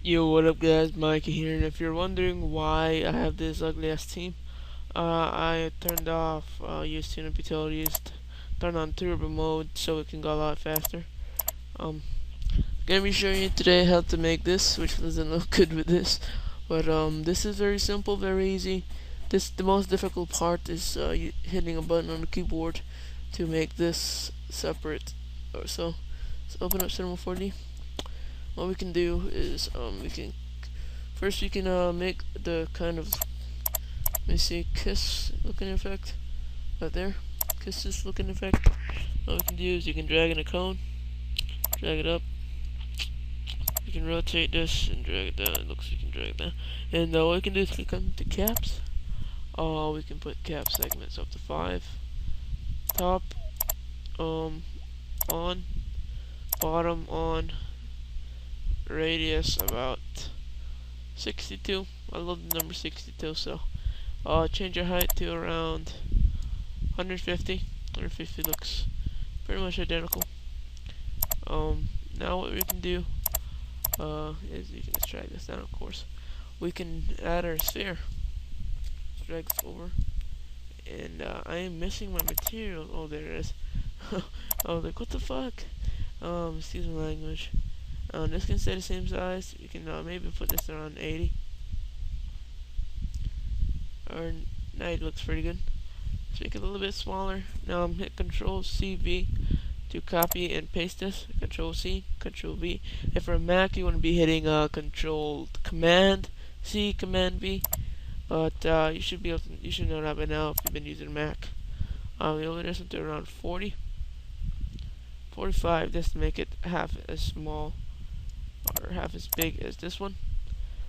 Yo, what up guys, Mikey here, and if you're wondering why I have this ugly ass team, I turned off use tune up utilities, turned on turbo mode so it can go a lot faster. Gonna be showing you today how to make this, which doesn't look good with this, but this is very simple, very easy. The most difficult part is hitting a button on the keyboard to make this separate or so. So open up Cinema 4D. What we can do is we can make the kind of, let me see, kiss looking effect right there. Kisses looking effect. What we can do is you can drag in a cone, drag it up. You can rotate this and drag it down. It looks like you can drag it down. And what we can do is click on the caps. We can put cap segments up to 5. Top on, bottom on, radius about 62. I love the number 62, so change your height to around 150. 150 looks pretty much identical. Now what we can do is you can just drag this down, of course. We can add our sphere. Let's drag this over. And I am missing my material. Oh, there it is. I was like, what the fuck? Excuse my language. This can stay the same size. You can maybe put this around 80. Or 90 looks pretty good. Let's make it a little bit smaller. Now I'm hit Control CV to copy and paste this. Control C, Control V. If for a Mac, you want to be hitting Control Command C, Command V. But you should be able to, you should know that by now if you've been using Mac. We only do something around 40, 45, just to make it half as small or half as big as this one.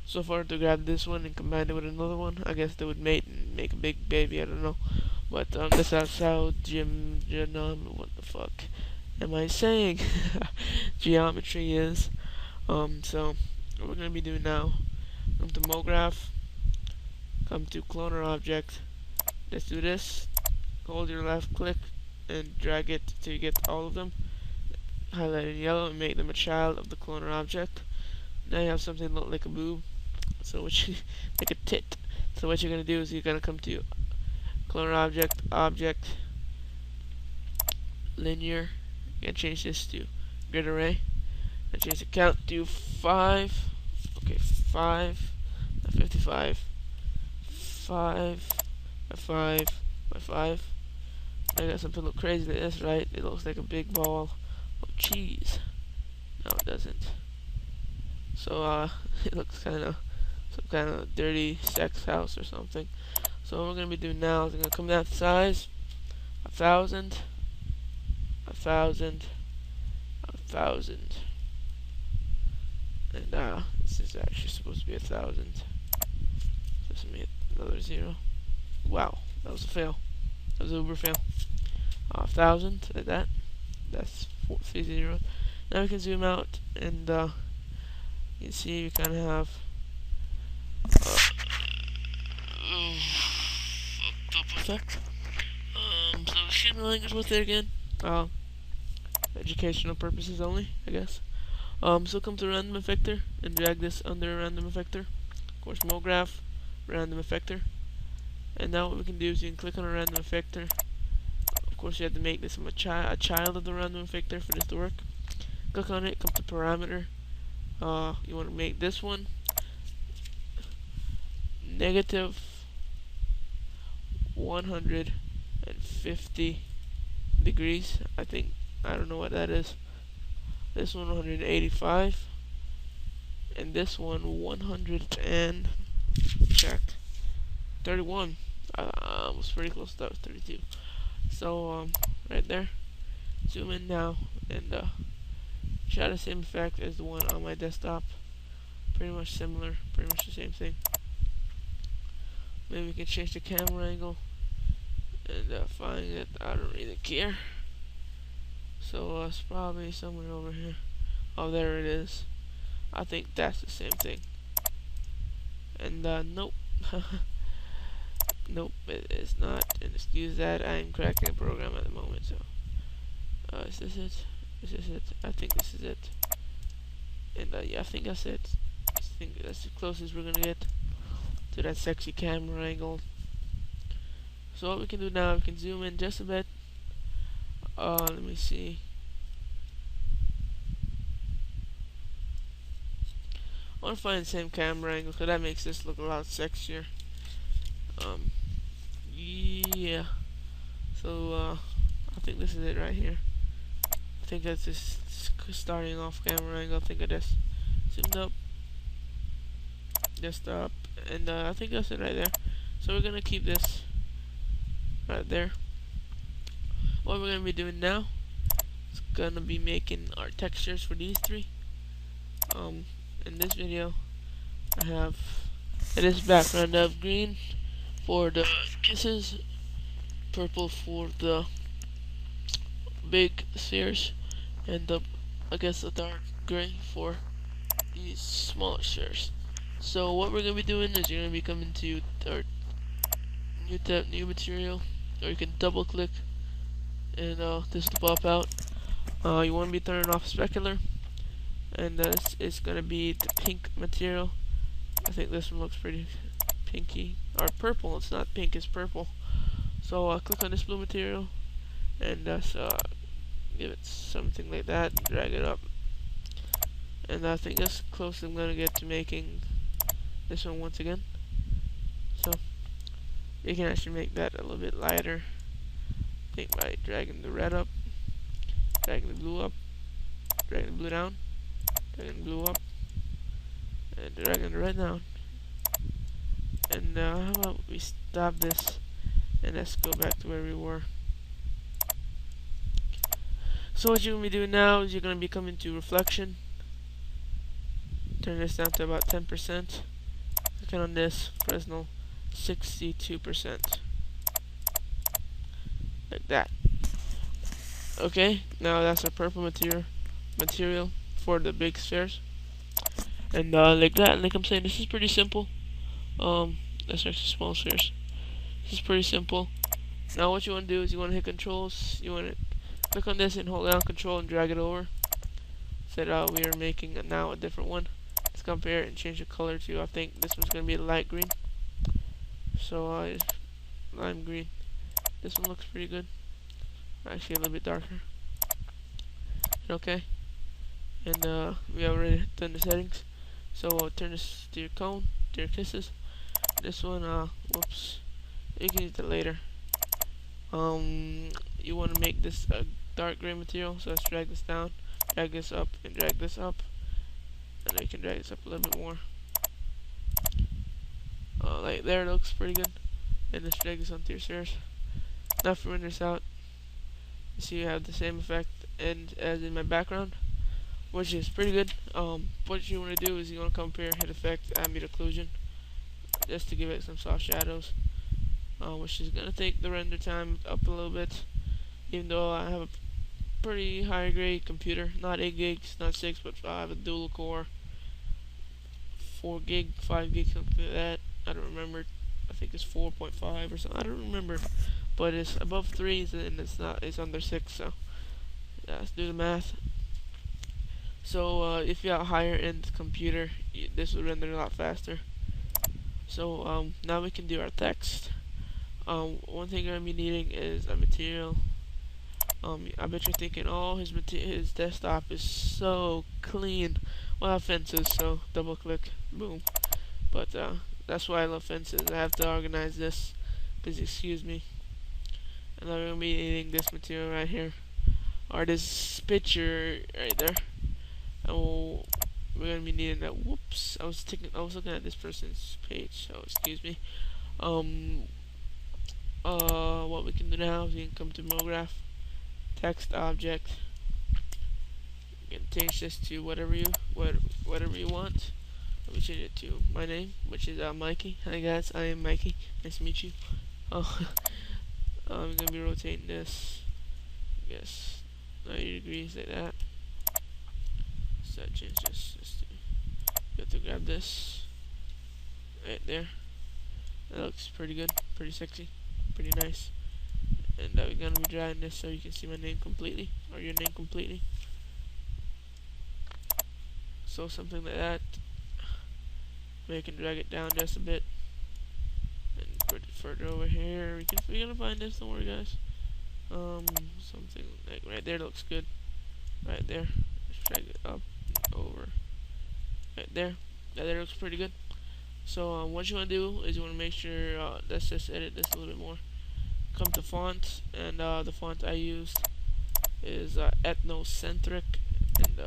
So far to grab this one and combine it with another one, I guess they would mate and make a big baby. I don't know. But that's how what the fuck am I saying? Geometry is. So what we're gonna be doing now, come to MoGraph, come to cloner object. Let's do this. Hold your left click and drag it till you get all of them. Highlight in yellow and make them a child of the cloner object. Now you have something that looks like a boob. So what you like a tit. So what you're gonna do is you're gonna come to cloner object, linear. You're gonna change this to grid array. And change the count to 5. Okay, 5, 55, 5 by 5 by 5. I got something look crazy like this, right? It looks like a big ball of cheese. No, it doesn't. So it looks kind of some kind of dirty sex house or something. So what we're gonna be doing now is I'm gonna come down to size 1,000, 1,000, 1,000, and this is actually supposed to be 1,000. Just made another 0. Wow, that was a fail. That was an uber fail. 1,000 like that. That's 3 zeros. Now we can zoom out and you can see we kind of have fucked up effect. So excuse my language, what's there again? Educational purposes only, I guess. So come to random effector and drag this under random effector. Of course, MoGraph, random effector. And now what we can do is you can click on a random effector. Of course, you have to make this a child of the random effector for this to work. Click on it, come to parameter. You want to make this one negative 150 degrees. I don't know what that is. This one 185, and this one 100 and check 31. Was pretty close. That was 32. So right there. Zoom in now and try the same effect as the one on my desktop. Pretty much similar. Pretty much the same thing. Maybe we can change the camera angle and find it. I don't really care. So it's probably somewhere over here. Oh, there it is. I think that's the same thing. And nope. Nope, it is not. And excuse that, I'm cracking a program at the moment. So is this it? Is this it? I think this is it. And yeah, I think that's it. think that's the closest we're gonna get to that sexy camera angle. So what we can do now, we can zoom in just a bit. Let me see. I want to find the same camera angle because that makes this look a lot sexier. Yeah. So I think this is it right here. I think that's just starting off camera angle. I think I just zoomed up, just up, and I think that's it right there. So we're gonna keep this right there. What we're gonna be doing now is gonna be making our textures for these three. In this video, I have this background of green for the kisses, purple for the big spheres, and I guess a dark gray for these smaller spheres. So what we're gonna be doing is you're gonna be coming to our new tab, new material, or you can double click, and this will pop out. You want to be turning off specular, and this is gonna be the pink material. I think this one looks pretty pinky, or purple. It's not pink, it's purple. So click on this blue material, and give it something like that. Drag it up, and I think that's close I'm gonna get to making this one once again. So you can actually make that a little bit lighter. I think by dragging the red up, dragging the blue up, dragging the blue down, dragging the blue up, and dragging the red down. And how about we stop this and let's go back to where we were. So what you're going to be doing now is you're going to be coming to reflection. Turn this down to about 10%. Click on this, Fresnel 62%. Like that. Okay, now that's our purple material for the big spheres. And like that, like I'm saying, this is pretty simple. That's actually small spheres. This is pretty simple. Now what you want to do is you want to hit controls, you want to click on this and hold down control and drag it over. So that we are making now a different one. Let's compare it and change the color to, I think this one's going to be light green. So lime green. This one looks pretty good. Actually a little bit darker. Okay. And we already done the settings. So turn this to your cone, to your kisses. This one, whoops. You can use it later. You want to make this a dark gray material, so let's drag this down, drag this up, and drag this up. And then you can drag this up a little bit more. Like there, it looks pretty good. And let's drag this onto your spheres. Now if we render this out, you see you have the same effect and as in my background, which is pretty good. What you want to do is you want to compare hit effect, ambient occlusion, just to give it some soft shadows, which is gonna take the render time up a little bit. Even though I have a pretty high grade computer, not 8 gigs, not 6, but I have a dual core, 4 gig, 5 gig, something like that. I don't remember. I think it's 4.5 or something. I don't remember, but it's above 3, and it's not. It's under 6. So yeah, let's do the math. So if you have a higher end computer, this will render a lot faster. So now we can do our text. One thing I'm gonna be needing is a material. I bet you're thinking, oh, his desktop is so clean. Well, I have fences, so double click, boom. But that's why I love fences. I have to organize this. Please excuse me. And I'm gonna be needing this material right here, or this picture right there. Oh, we're gonna be needing that. Whoops! I was looking at this person's page. So excuse me. What we can do now is we can come to MoGraph, text object. You can change this to whatever you want. Let me change it to my name, which is Mikey. Hi guys, I am Mikey. Nice to meet you. I'm gonna be rotating this, I guess 90 degrees like that. So I change this. You have to grab this right there. That looks pretty good, pretty sexy, pretty nice. And we're gonna be dragging this so you can see my name completely, or your name completely. So something like that. We can drag it down just a bit and put it further over here. We're gonna find this. Don't worry, guys. Something like right there looks good. Right there. Let's drag it up and over. Right there. That there looks pretty good. So what you want to do is you want to make sure, let's just edit this a little bit more. Come to font, and the font I used is ethnocentric, and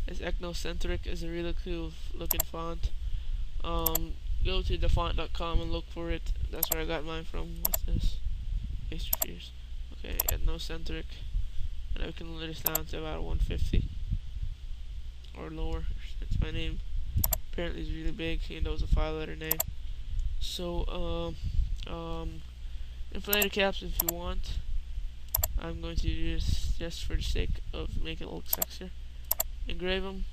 it's ethnocentric is a really cool looking font. Go to thefont.com and look for it. That's where I got mine from. What's this? Face your fears. Okay, ethnocentric, and I can limit this down to about 150 or lower. That's my name. Apparently it's really big, even though it's a 5-letter name. So inflated caps if you want. I'm going to do this just for the sake of making it look sexier. Engrave them.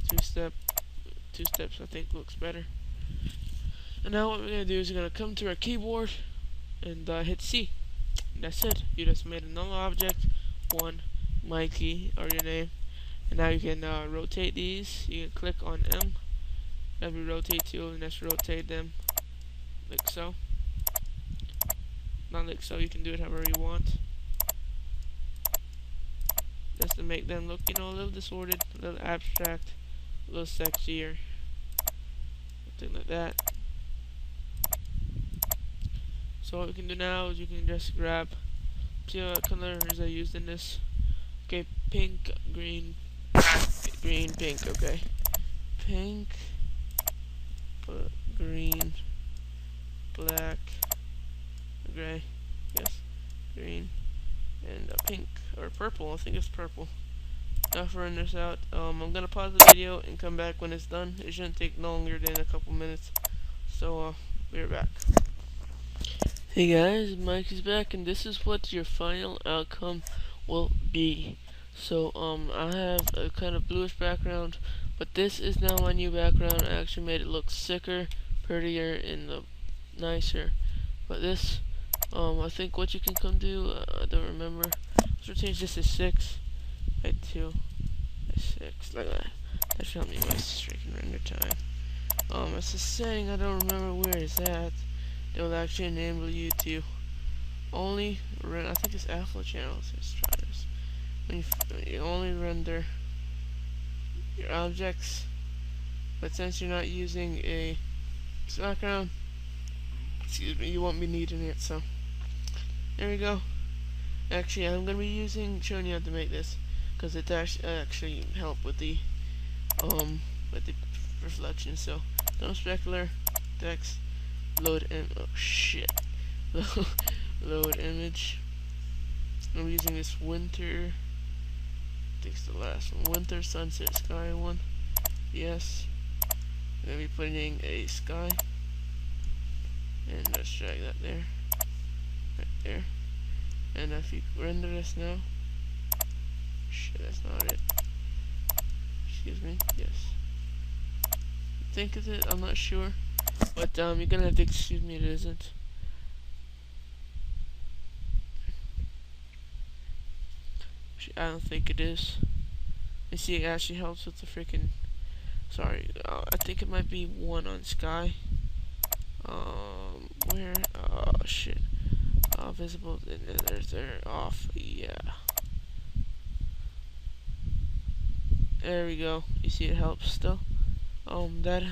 Two steps I think looks better. And now what we're gonna do is we're gonna come to our keyboard and hit C. And that's it. You just made a null object, one Mikey or your name. And now you can rotate these. You can click on M. That'll be rotate tool, and just rotate them like so. Not like so. You can do it however you want. Just to make them look, you know, a little disordered, a little abstract, a little sexier, something like that. So what we can do now is you can just grab, see what colors I used in this. Okay, pink, green, pink. Okay, pink, green, black, gray, yes, green, and pink or purple. I think it's purple. Now for running this out, I'm gonna pause the video and come back when it's done. It shouldn't take longer than a couple minutes. So we're back. Hey guys, Mikey's back, and this is what your final outcome will be. So I have a kind of bluish background, but this is now my new background. I actually made it look sicker, prettier, and nicer. But this, I think what you can come do, I don't remember. Let's change this to 6, right 2, 6, like that. That should help me my freaking render time. It's a setting I don't remember where it's at. It will actually enable you to only run. I think it's alpha channels. Let's try this. When you only render your objects, but since you're not using a background, excuse me, you won't be needing it. So there we go. Actually, I'm gonna be showing you how to make this, because it actually help with the reflection. So no specular text. Load oh shit. Load image. I'm using this winter. I think it's the last one. Winter sunset sky one. Yes. I'm gonna be putting a sky. And let's drag that there. Right there. And if you render this now. Shit, that's not it. Excuse me. Yes. I think it's it. I'm not sure. But you're gonna have to excuse me, it isn't. Actually, I don't think it is. You see, it actually helps with the freaking. Sorry, I think it might be one on Sky. Where? Oh shit. Visible. They're off. Yeah. There we go. You see, it helps still. That.